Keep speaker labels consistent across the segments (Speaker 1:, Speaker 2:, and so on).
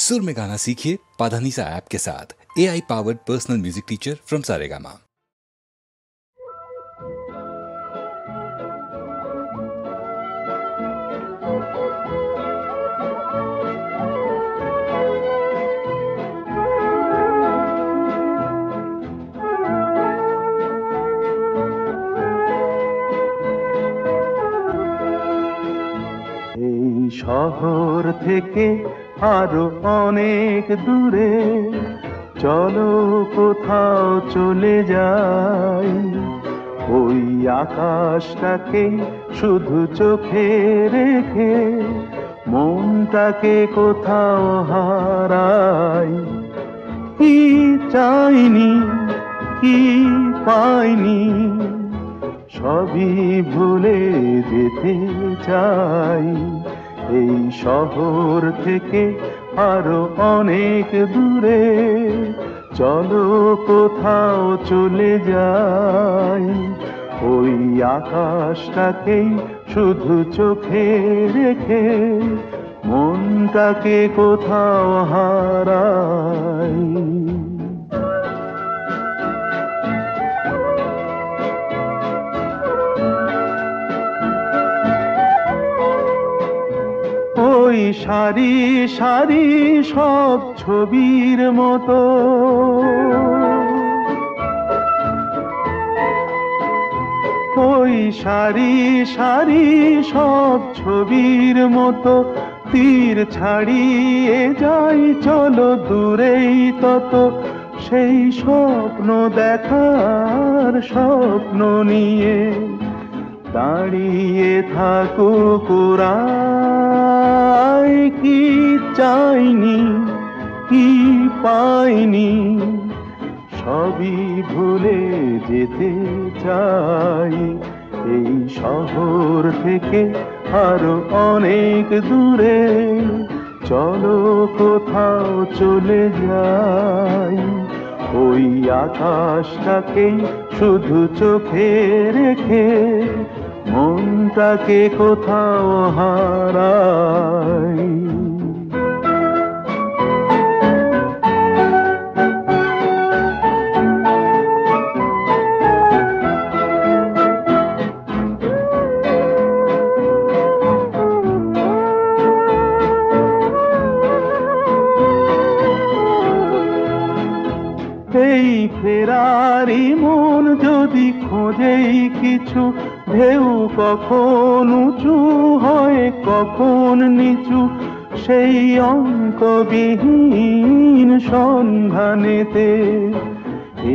Speaker 1: सुर में गाना सीखिए पाधानीसा ऐप के साथ। AI powered personal music teacher from Saregama.
Speaker 2: এই শহর থেকে আরো অনেক দূরে চলো কোথাও চলে যাই, ওই আকাশটাকে শুধু চোখে রেখে মনটাকে কোথাও হারাই। কি চাইনি কি পাইনি সবই ভুলে যেতে চাই, এই শহর থেকে আরো অনেক দূরে চলো কোথাও চলে যাই, ওই আকাশটাকেই শুধু চোখে রেখে মনটাকে কোথাও হারাই। ওই সারি সারি সব ছবির মতো ওই সারি সারি সব ছবির মতো তীর ছাড়িয়ে যাই, চলো দূরেই তত সেই স্বপ্ন দেখার স্বপ্ন নিয়ে দাঁড়িয়ে থাকুক ওরাই। কি চাইনি কি পাইনি সবই ভুলে যেতে চাই, এই শহর থেকে আরো অনেক দূরে চলো কোথাও চলে যাই, ওই আকাশটাকেই শুধু চোখে রেখে মনটাকে কোথাও হারাই। এই ফেরারি মন যদি খোঁজেই কিছু, ঢেউ কখন উঁচু হয় কখন নিচু, সেই অঙ্কবিহীন সন্ধানেতে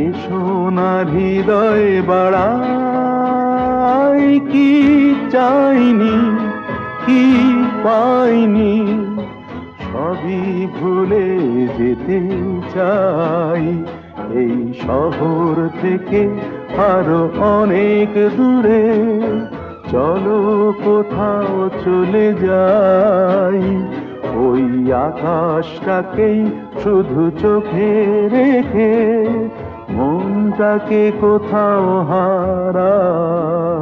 Speaker 2: এসো না হৃদয় বাড়াই। কি চাইনি কি পাইনি সবই ভুলে যেতে চাই, এই শহর থেকে আরো অনেক দূরে চলো কোথাও চলে যাই, ওই আকাশটাকেই শুধু চোখে রেখে মনটাকে কোথাও হারাই।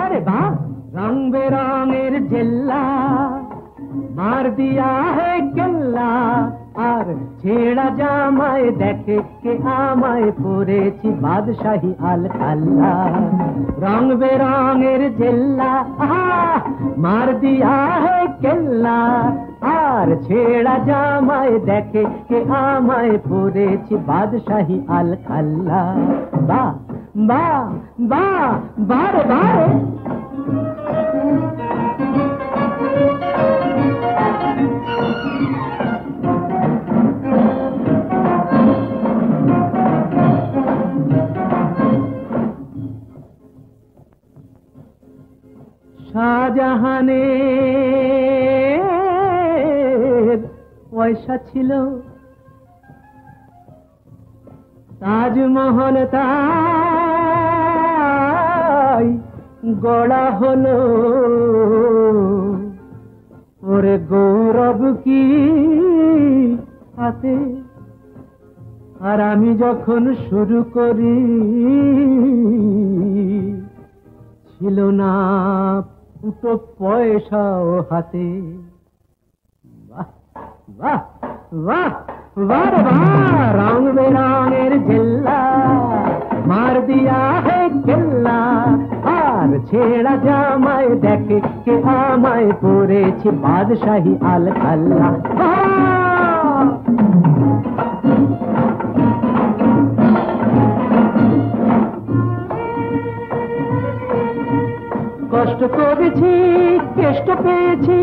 Speaker 3: अरे वाह, रंग बेरंगेर जिल्ला मार दिया है केल्ला, আর ছেঁড়া জামায় দেখে কে আমায় পরেছি বাদশাহী আল কাল্লা। রং বেরঙের জেল্লা মার দিয়া হে কেল্লা, আর ছেঁড়া জামায় দেখে কে আমায় পরেছি বাদশাহী আল কাল্লা। বাহ বাহ বাহ বারে বারে শাহজাহানের পয়সা ছিল, তাজমহল তাই গড়া হলো, ওরে গৌরব কি হাতে। আর আমি যখন শুরু করি ছিল না দুটো পয়সাও হাতে। বাহ বাহ বাহ বাহ রে বাহ, রং বেরঙের জেল্লা মার দিয়া হে কেল্লা, আর ছেঁড়া জামায় দেখে কে আমায় পরেছে বাদশাহী আল খাল্লা। কষ্ট করেছি কেষ্ট পেয়েছি,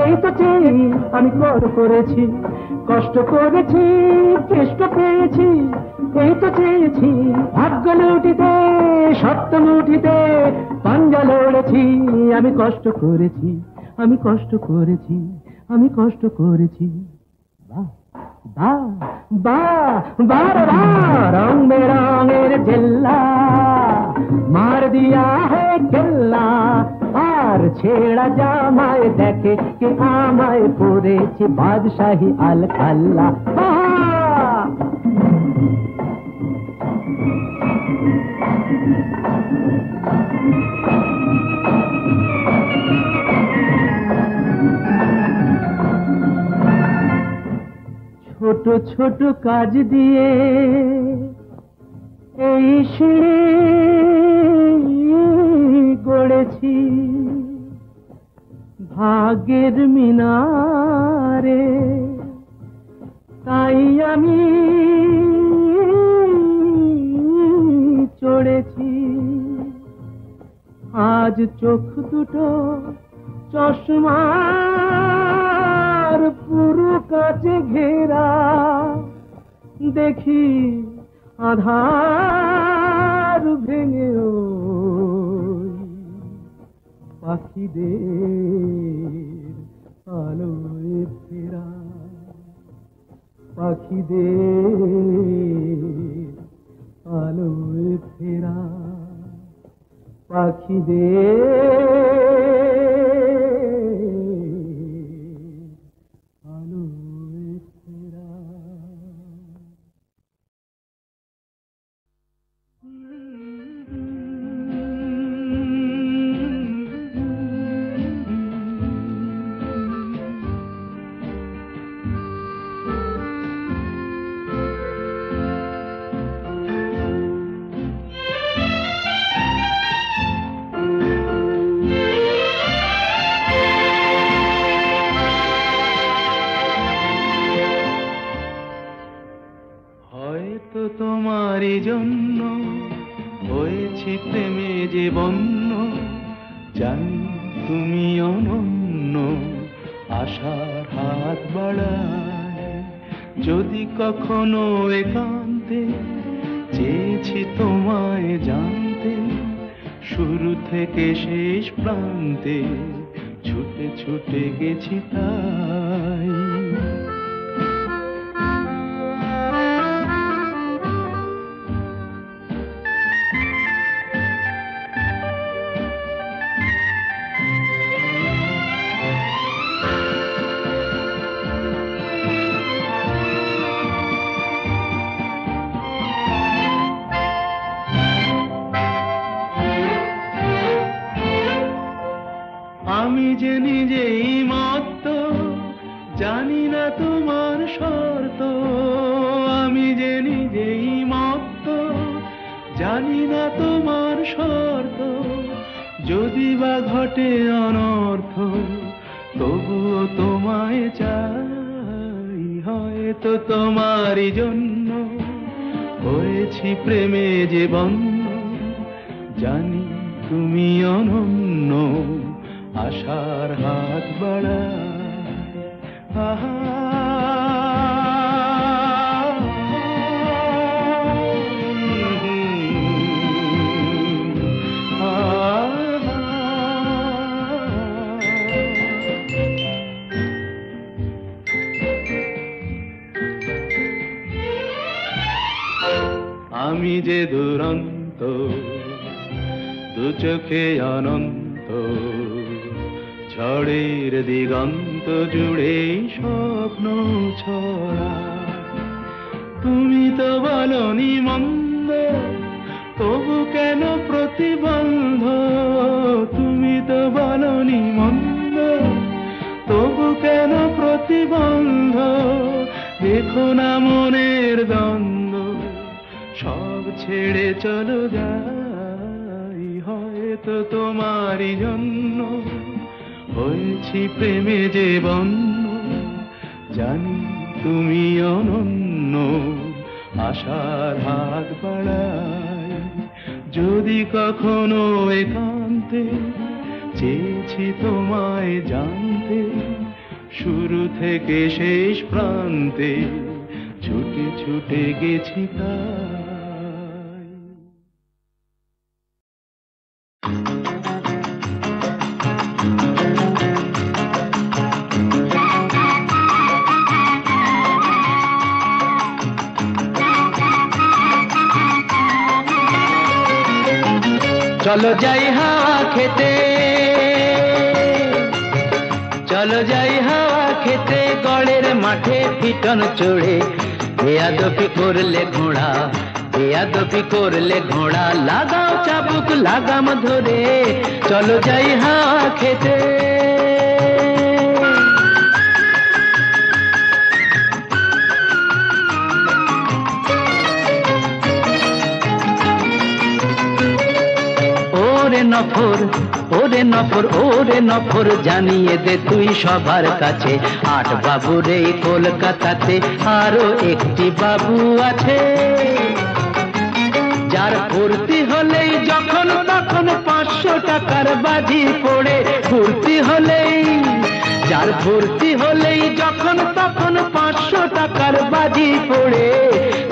Speaker 3: এই তো চেয়ে আমি কর করেছি। কষ্ট করেছি কেষ্ট পেয়েছি, এই তো চেয়েছি। ভাগ্য লুটিতে সত্য মুঠিতে পাঞ্জা লড়েছি। আমি কষ্ট করেছি, আমি কষ্ট করেছি, আমি কষ্ট করেছি। বাহ বাহ বাহ বাহ বাহ, রং বেরঙের জেল্লা মার দিয়া হে কেল্লা, আর ছেঁড়া জামায় দেখে কে আমায় পরেছে বাদশাহী আল খাল্লা। ছোট ছোট কাজ দিয়ে এই সিঁড়ি গড়েছি, ভাগ্যের মিনারে তাই আমি চড়েছি। আজ চোখ দুটো চশমার পুরো কাছে ঘেরা, দেখি আধার ভেঙে পাখিদের আলোয় ফেরা, পাখিদের আলোয় ফেরা, পাখিদের আলোয় ফেরা।
Speaker 2: হয়তো তোমারই জন্য হয়েছি প্রেমে যে বন্য, জানি তুমি অনন্য, আশার হাত বাড়ায়। যদি কখনো একান্তে চেয়েছি তোমায় জানতে, শুরু থেকে শেষ প্রান্তে ছুটে ছুটে গেছি তাই। আমি যে নিজেই মত্ত, জানি না তোমার শর্ত। আমি যে নিজেই মত্ত, জানি না তোমার শর্ত। যদি বা ঘটে অনর্থ, তবুও তোমায় চাই। হয়তো তোমারই জন্য হয়েছি প্রেমে যে বন্য, জানি তুমি অনন্য, আশার হাত বাড়ায়। আহা আমি যে দুরন্ত, দু চোখে অনন্ত, ঝড়ের দিগন্ত জুড়ে স্বপ্ন ছড়া। তুমি তো বলনি মন্দ, তবু কেন প্রতিবন্ধ? তুমি তো বলনি কেন প্রতিবন্ধ, দেখো না মনের দ্বন্দ্ব, সব ছেড়ে চলো যাই, হয়তো তোমারই জন্য হয়েছি প্রেমে যে বন্য, জানি তুমি অনন্য, আশার হাত বাড়াই, যদি কখনো একান্তে চেয়েছি তোমায় জানতে, শুরু থেকে শেষ প্রান্তে ছুটে ছুটে গেছি তাই।
Speaker 4: চলো যাই হাওয়া খেতে, চলো যাই হাওয়া খেতে, গড়ের মাঠে পিটন চড়ে, বেয়াদবি করলে ঘোড়া, বেয়াদবি করলে ঘোড়া, লাগাও চাবুক লাগাম ধরে, চলো যাই হাওয়া খেতে। ওরে নফর, ওরে নফর, ওরে নফর, জানিয়ে দে তুই সবার কাছে, ৮ বাবুর এই কলকাতাতে আরো একটি বাবু আছে, যার ফুর্তি হলেই যখন তখন ৫০০ টাকার বাজি পড়ে, ফুর্তি হলেই, যার ফুর্তি হলেই যখন তখন ৫০০ টাকার বাজি পড়ে,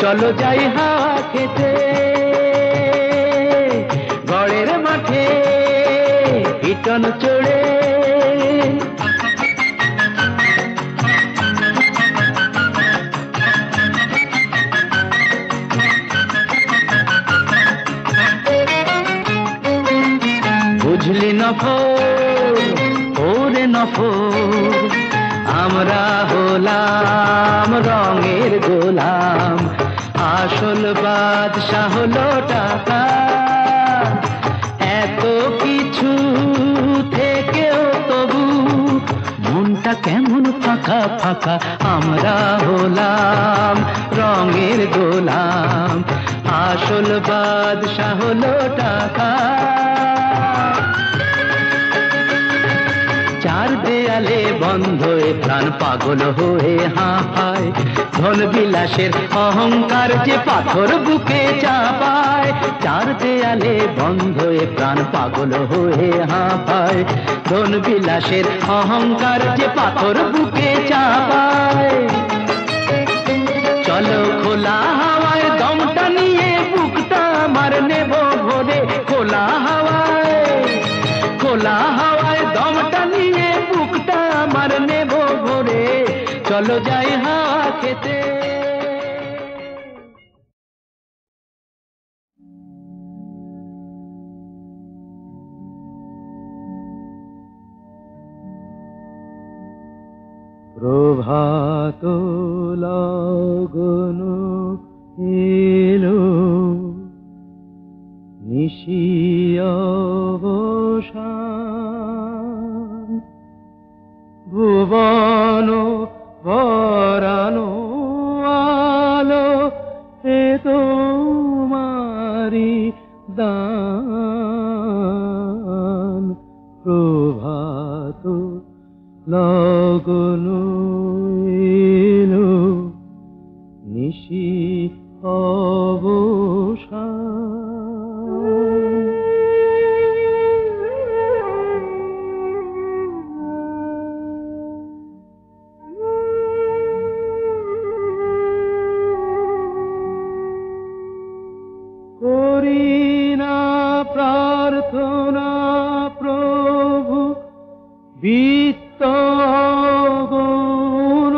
Speaker 4: চলো যাই হাওয়া খেতে, গড়ের মাঠে পিটন চড়ে। বুঝলি নফর, ওরে নফর, আমরা হলাম রঙের গোলাম, আসল বাদশা হলো টাকা, এত কিছু থেকেও তবু মনটা কেমন ফাঁকা ফাঁকা, আমরা হলাম রঙের গোলাম, আসল বাদশা হলো টাকা। চার দেয়ালে বন্ধ এ প্রাণ পাগল হয়ে হাঁপায়, ধন বিলাসের অহংকার যে পাথর বুকে চাপায়, চার দেয়ালে বন্ধ এ প্রাণ পাগল হয়ে হাঁপায়, ধন বিলাসের অহংকার যে পাথর বুকে চাপায়। চলো খোলা হাওয়ায় দমটা নিয়ে বুকটা আমার নেব ভরে, খোলা হাওয়ায়, খোলা হাওয়ায় দমটা নিয়ে বুকটা আমার নেব ভরে, চলো যাই হাওয়া খেতে।
Speaker 3: প্রভাত লগন এলো, নিশি অবসান, ভুবন ভরানো আলো, এ তোমারি দান। প্রভাত লগন এলো, নিশি অবসান। করি না প্রার্থনা প্রভু, বিত্ত অগণন,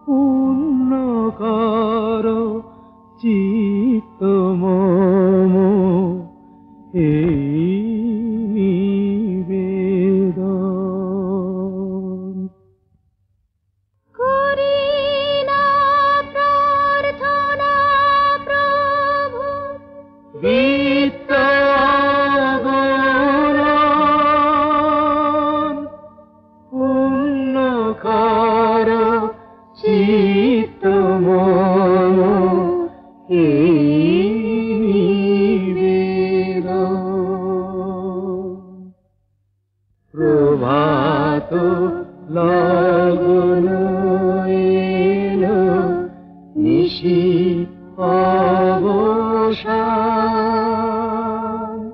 Speaker 3: পূর্ণ কর চিত্ত মম, এই নিবেদন।
Speaker 5: করি না প্রার্থনা প্রভু,
Speaker 3: বিত্ত অগণন, প্রভাত লগন এলো, নিশি অবসান,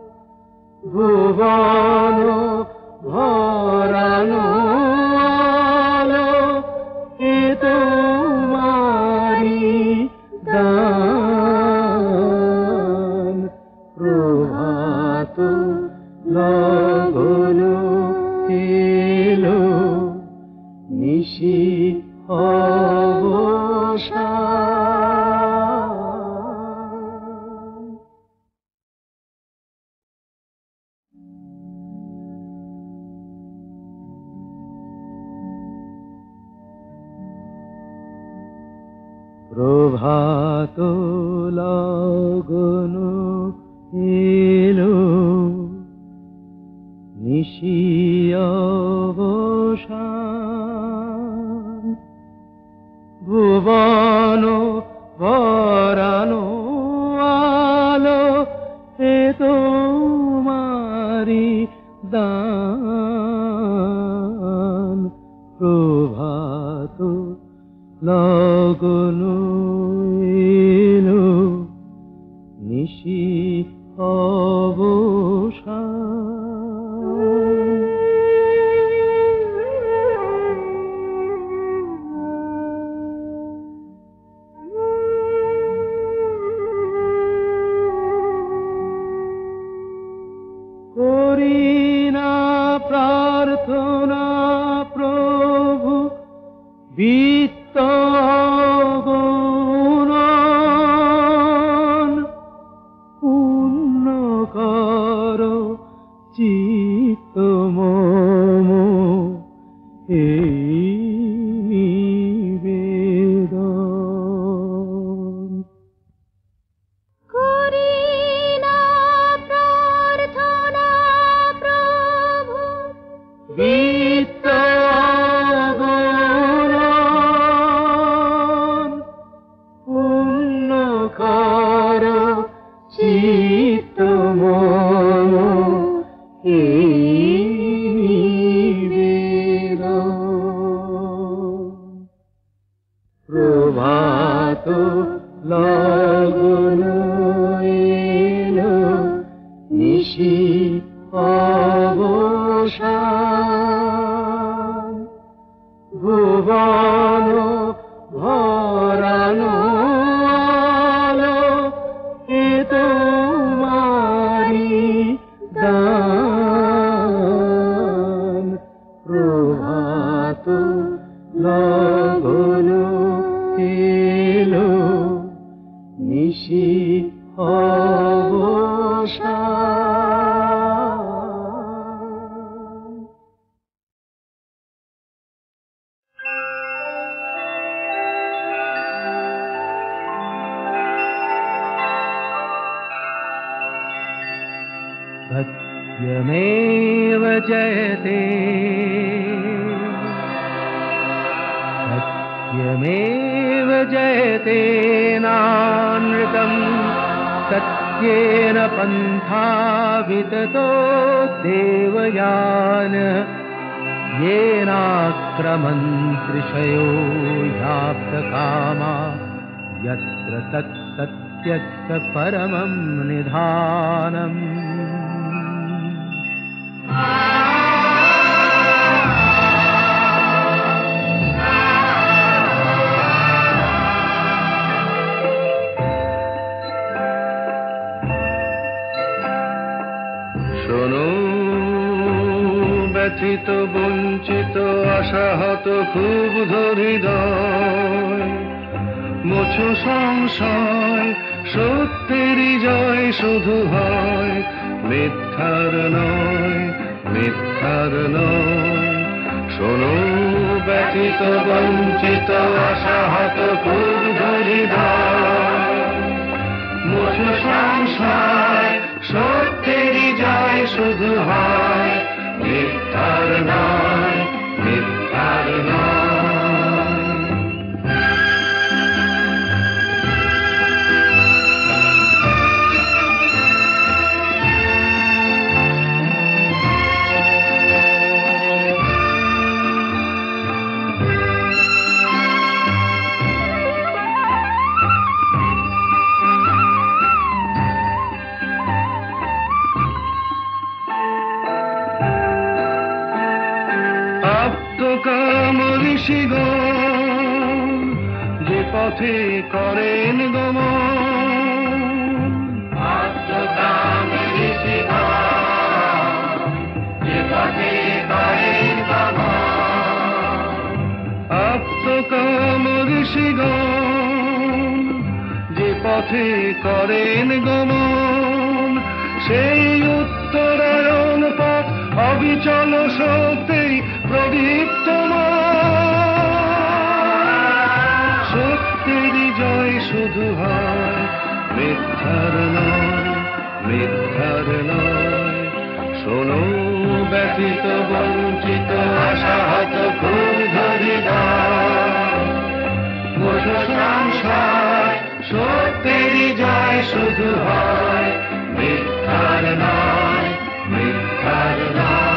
Speaker 3: ভুবন ভরানো আলো, এ তোমারি দান। প্রভাত লগন এলো, নিশি অবসান। প্রভাত লগন এলো, নিশি অবসান, ভুবন ভরানো আলো, এ তোমারি দান। প্রভাত লগন এলো, নিশি অবসান। করি না প্রার্থনা প্রভু বিত্ত গুণন, পূর্ণ কর চিত্ত মম, এই নিবেদন।
Speaker 5: করি না প্রার্থনা প্রভু
Speaker 3: বিত্ত গুণন, পূর্ণ কর চিত্ত মম, এই নিবেদন। প্রভাত লগন এলো, নিশি অবসান, ভুবন ভরানো আলো, এ তোমারি দান। প্রভাত লগন এলো, নিশি অবসান। सत्यमेव जयते, सत्यमेव जयते नानृतम्, सत्येन पन्था विततो देवयान, येनाक्रमन्त्रिषयो ह्याप्तकामा, यत्र तत्सत्यस्य परमं निधानम्।
Speaker 2: শোনো ব্যথিত বঞ্চিত আশাহত ক্ষুব্ধ হৃদয়, মোছো সংশয়, সত্যেরই জয় শুধু হয়, মিথ্যার নয়, মিথ্যার নয়। শোনো ব্যথিত বঞ্চিত আশাহত ক্ষুব্ধ হৃদয়, মোছো সংশয়, সত্যেরই জয় শুধু হয়, মিথ্যার নয়, মিথ্যার নয়। ঋষিগণ যে পথে করেন গমন,
Speaker 4: আত্মকাম ঋষিগণ যে পথে করেন গমন,
Speaker 2: আত্মকাম ঋষিগণ যে পথে করেন গমন, সেই উত্তরায়ণ পথ অবিচল শক্তি প্রদীপ্তমান। সত্যের জয় শুধু হয়, মিথ্যার নয়, মিথ্যার নয়। শোনো ব্যথিত বঞ্চিত আশাহত ক্ষুব্ধ হৃদয়, মুঠো সংসার সত্যের জয় শুধু হয়, মিথ্যার নয়, মিথ্যার নয়।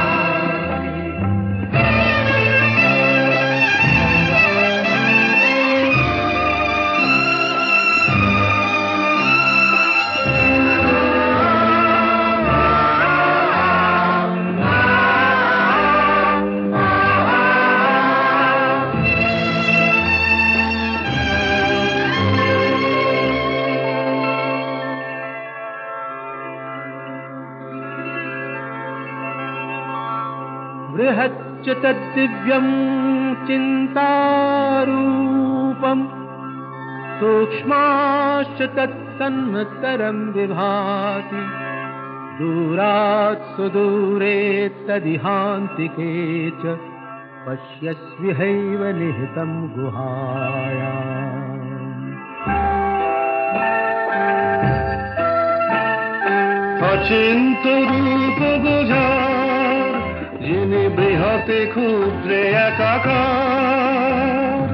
Speaker 3: बृहच्च तद्दिव्यं चिन्तारूपम् सूक्ष्माश्च तत्सन्मत्तरं विभाति दूरात् सुदूरे तदिहान्तिके च पश्यस्विहैव निहितं गुहायाम्
Speaker 2: অচিন্ত রূপ বোঝার যিনি বৃহতে ক্ষুদ্রে একাকার,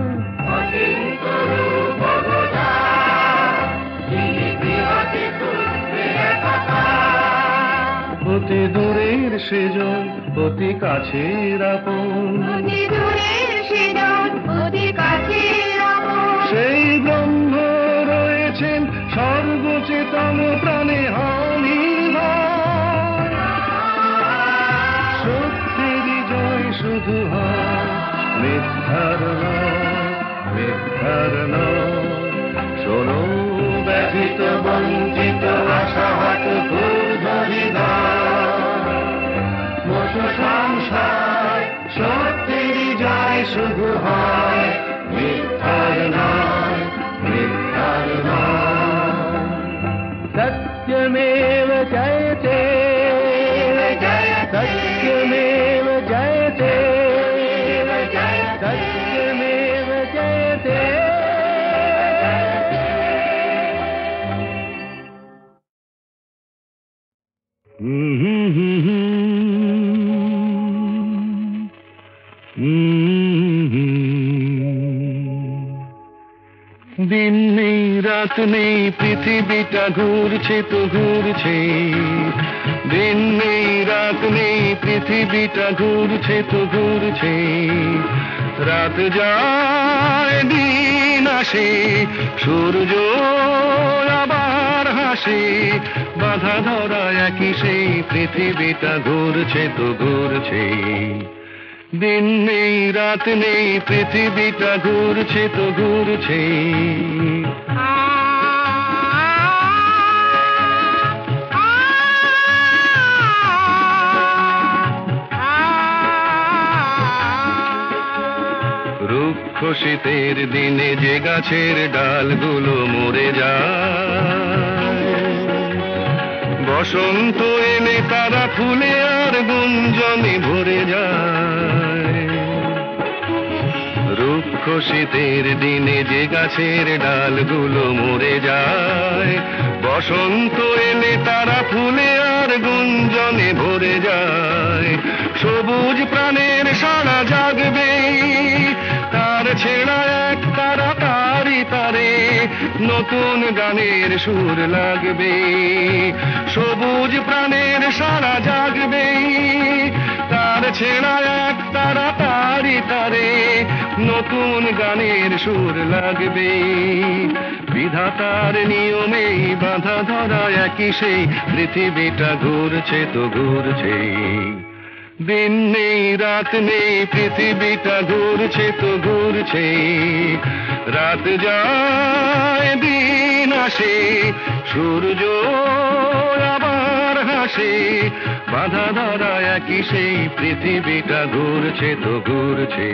Speaker 4: অচিন্ত রূপ বোঝার যিনি বৃহতে ক্ষুদ্রে একাকার,
Speaker 2: অতি দূরের সেজন অতি কাছের আপন,
Speaker 5: অতি দূরের সেজন অতি কাছের আপন।
Speaker 2: সেই ব্রহ্ম রয়েছেন সর্বচেতন প্রাণে হানি ভয়। সত্যের জয় শুধু হয়, মিথ্যার নয়, মিথ্যার নয়। শোনো ব্যথিত বঞ্চিত আশাহত ক্ষুব্ধ হৃদয়, মুঠো সংসার সত্যের জয় শুধু হয়, মিথ্যার নয়, মিথ্যার নয়।
Speaker 3: सत्यमेव जयते सत्यमेव जयते सत्यमेव जयते।
Speaker 2: দিন নেই রাত নেই পৃথিবীটা ঘুরছে তো ঘুরছে, দিন নেই রাত নেই পৃথিবীটা ঘুরছে তো ঘুরছে। রাত যায় দিন আসে, সূর্য আবার হাসে, বাধা ধরা একই সেই পৃথিবীটা ঘুরছে তো ঘুরছে। দিন নেই রাত নেই পৃথিবীটা ঘুরছে তো ঘুরছে। রুক্ষ শীতের দিনে যে গাছের ডালগুলো মরে যায়, বসন্ত এলে তারা ফুলে আর গুঞ্জনে ভরে যায়। রুক্ষ শীতের দিনে যে গাছের ডালগুলো মরে যায়, বসন্ত এলে তারা ফুলে আর গুঞ্জনে ভরে যায়। সবুজ প্রাণের সারা জাগবে, তার ছেঁড়া এক তারা তারি তারে নতুন গানের সুর লাগবে। সবুজ প্রাণের সারা জাগবে, তার ছেঁড়া এক তারা তারি তারে নতুন গানের সুর লাগবে। বিধাতার নিয়মেই বাঁধা ধরা একই সেই পৃথিবীটা ঘুরছে তো ঘুরছে। দিন নেই রাত নেই পৃথিবীটা ঘুরছে তো ঘুরছে, রাত যায় দিন আসে, সূর্য আবার হাসে, বাধা ধরা একই সেই পৃথিবীটা ঘুরছে তো ঘুরছে।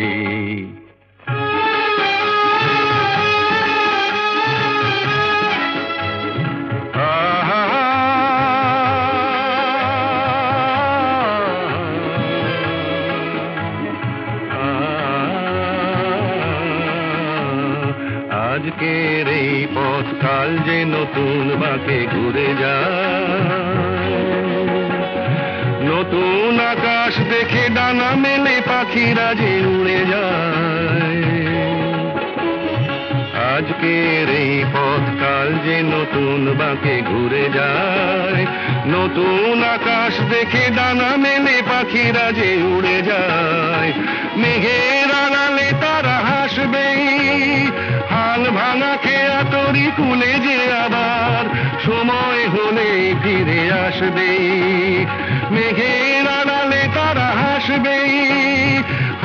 Speaker 2: আজকের এই পথ কাল যে নতুন বাঁকে ঘুরে যায়, নতুন আকাশ দেখে ডানা মেলে পাখিরা যে উড়ে যায়। আজকের এই পথ কাল যে নতুন বাঁকে ঘুরে যায়, নতুন আকাশ দেখে ডানা মেলে পাখিরা যে উড়ে যায়। মেঘের আড়ালে তারা হাসবেই, হাল ভাঙা খেয়া তরি কুলে যে আবার সময় হলে ফিরে আসবে। মেঘের আড়ালে তারা হাসবেই,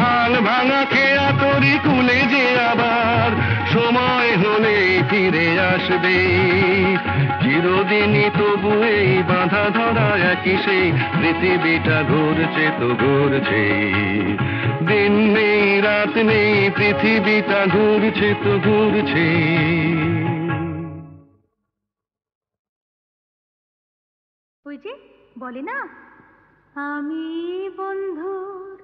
Speaker 2: হাল ভাঙা খেয়া তরি কুলে যে আবার সময় হলে ফিরে আসবে। চিরদিনই তবু এই বাঁধা ধরা একই সেই পৃথিবীটা ঘুরছে তো ঘুরছে, দিন নেই রাত নেই পৃথিবীটা ঘুরছে তো ঘুরছে।
Speaker 5: ওই যে বলে না, আমি বন্ধুর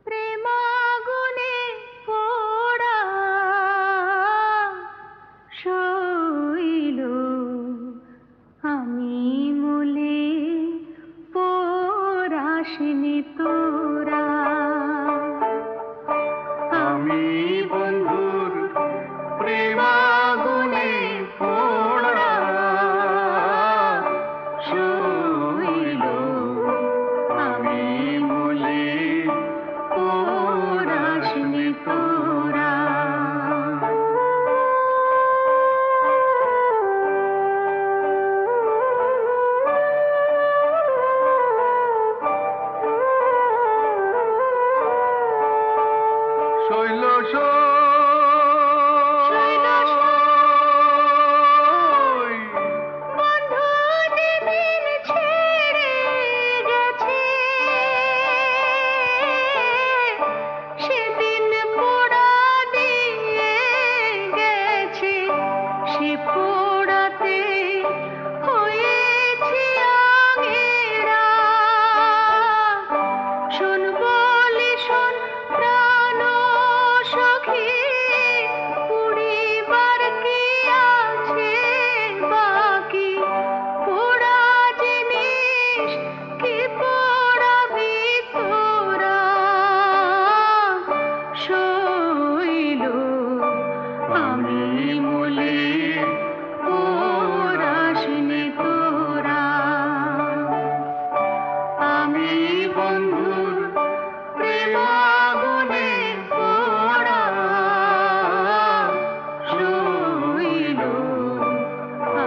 Speaker 5: প্রেমাগুনে পোড়া শৈল, আমি মূলে পোড়াসনি তোরা। আমি বন্ধুর প্রেমাগুনে পোড়া শৈল, আমি মূলে পোড়াসনি তোরা।
Speaker 2: শৈল
Speaker 5: বন্ধু যেদিন ছেড়ে গেছে, সেদিন পোড়া দিয়ে গেছে, সে পোড়াতে হয়েছে আগেরা। শোন বলি শোন প্রাণ সখী, পুড়িবার কি আছে বাকি? পোড়া জিনিস কি পোড়াবি তোরা? শৈল, আমি মূলে পোড়াসনি তোরা। আমি বন্ধুর প্রেমাগুনে পোড়া শৈল,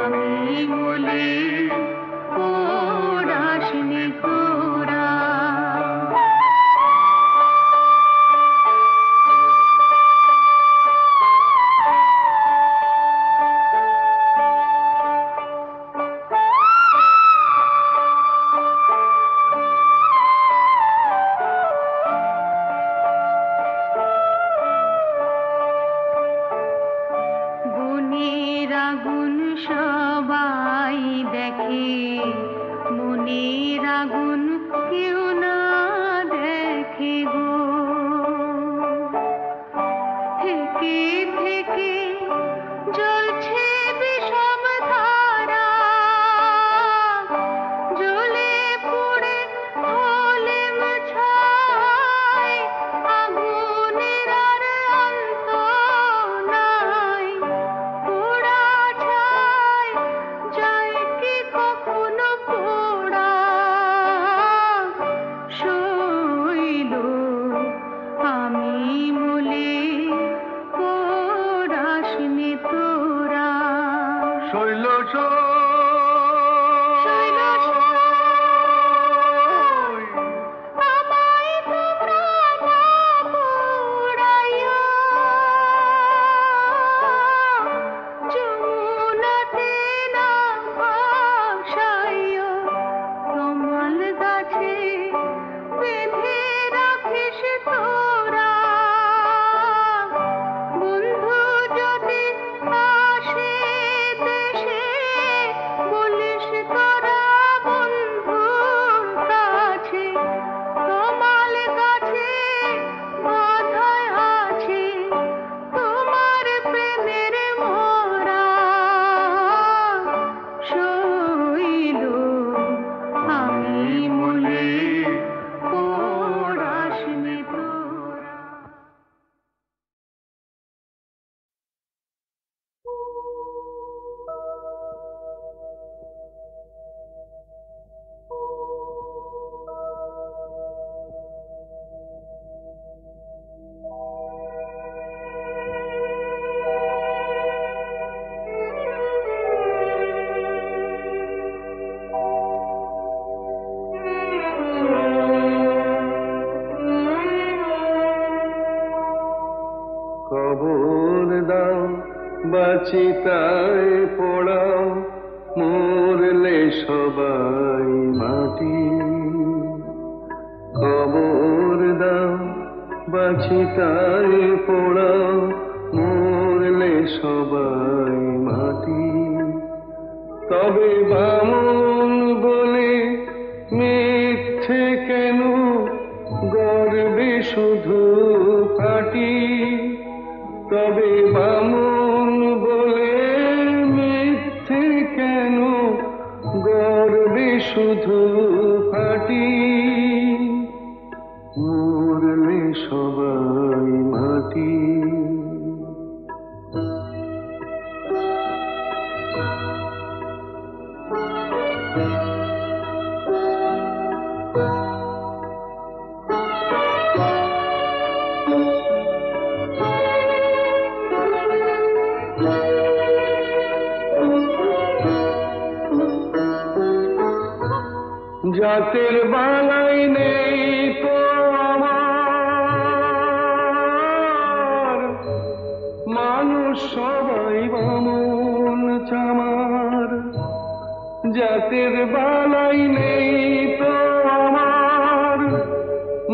Speaker 5: আমি মূলে পোড়াসনি তোরা।
Speaker 2: চিতায় পোড়াও মরলে সবাই মাটি কবর দাও বা চিতায় পোড়াও মরলে সবাই মাটি তবে বামন বলে মিথ্যে কেন গর্বে শুধু কাটি তবে বামন বলে মিথ্যে কেন গর্বে শুধু ফাটি মরলে সবাই মাটি জাতের বালাই নেই তো আমার মানুষ সবাই বামন চামার জাতের বালাই নেই তো আমার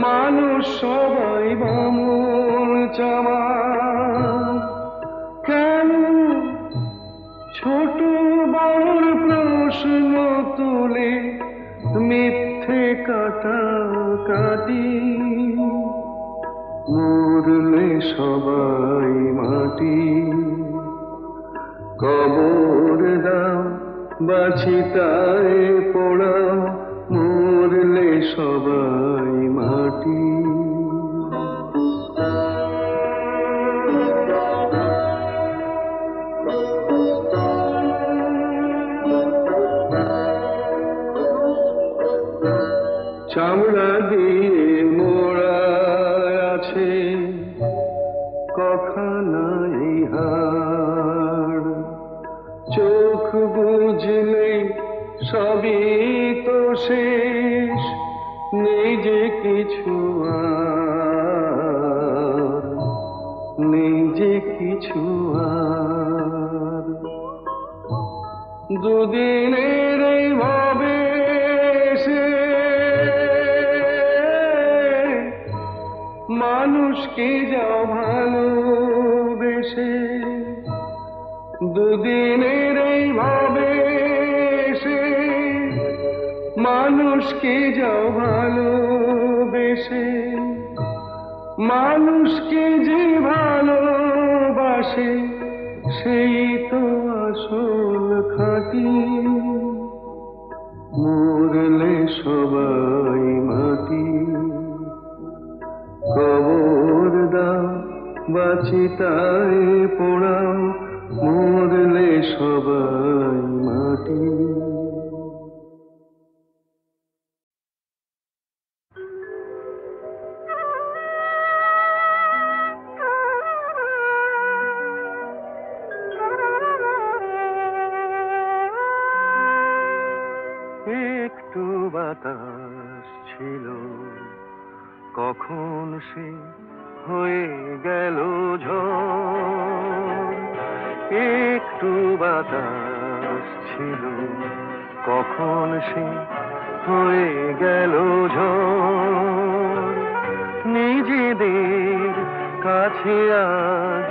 Speaker 2: মানুষ সবাই বামন চামার কেন ছোট বড় প্রশ্ন তুলে মিথ্যে কাটা কাটি মরলে সবাই মাটি কবর দাও বা চিতায় পোড়াও মরলে সবাই মাটি চামড়া দিয়ে মোড়া আছে কখানাই হাড় চোখ বুঝলে সবই তো শেষ নেই যে কিছু আর নেই যে কিছু আর দুদিনের এই ভাবে মানুষকে যাও ভালোবেসে দুদিনের এই ভাবে সে মানুষকে যাও ভালোবেসে মানুষকে যে ভালোবাসে সেই তো আসল খাঁটি মরলে সবাই মাটি কবর দাও বা চিতায় পোড়াও মরলে সবাই মাটি একটু বাতাস ছিল কখন সে হয়ে গেল ঝড় একটু বাতাস ছিল কখন সে হয়ে গেল ঝড় নিজেদের কাছে আজ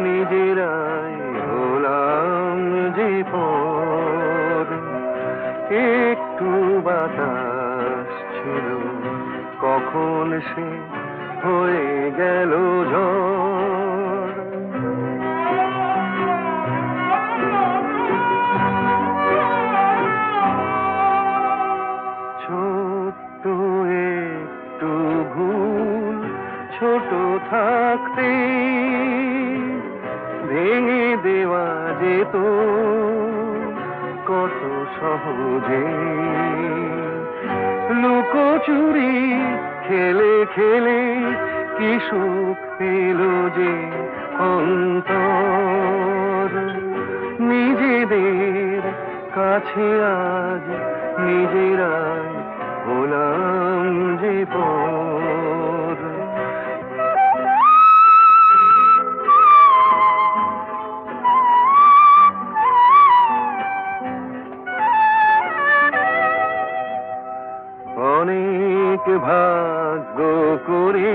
Speaker 2: নিজেরাই হলাম যে পর একটু বাতাস ছিল কখন সে হয়ে গেল ঝড় ছোট্ট একটু ভুল ছোট থাকতে ভেঙে দেওয়া যেত কত সহজে লুকোচুরি খেলে খেলে কি সুখ পেল যে অন্তর নিজেদের কাছে আজ নিজেরাই হলাম যে পর ভাগ্য করে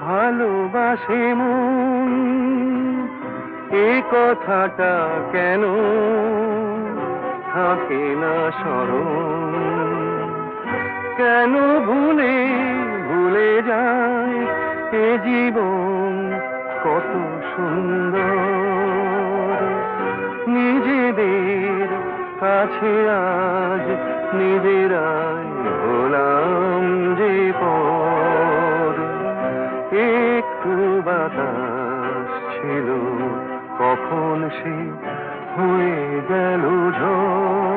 Speaker 2: ভালোবাসে মন, এ কথাটা কেন থাকে না স্মরণ? কেন ভুলে ভুলে যায় এ জীবন কত সুন্দর? নিজেদের কাছে আজ নিজেরাই হলাম যে পর। একটু বাতাস ছিল কখন সে হয়ে গেল ঝড়।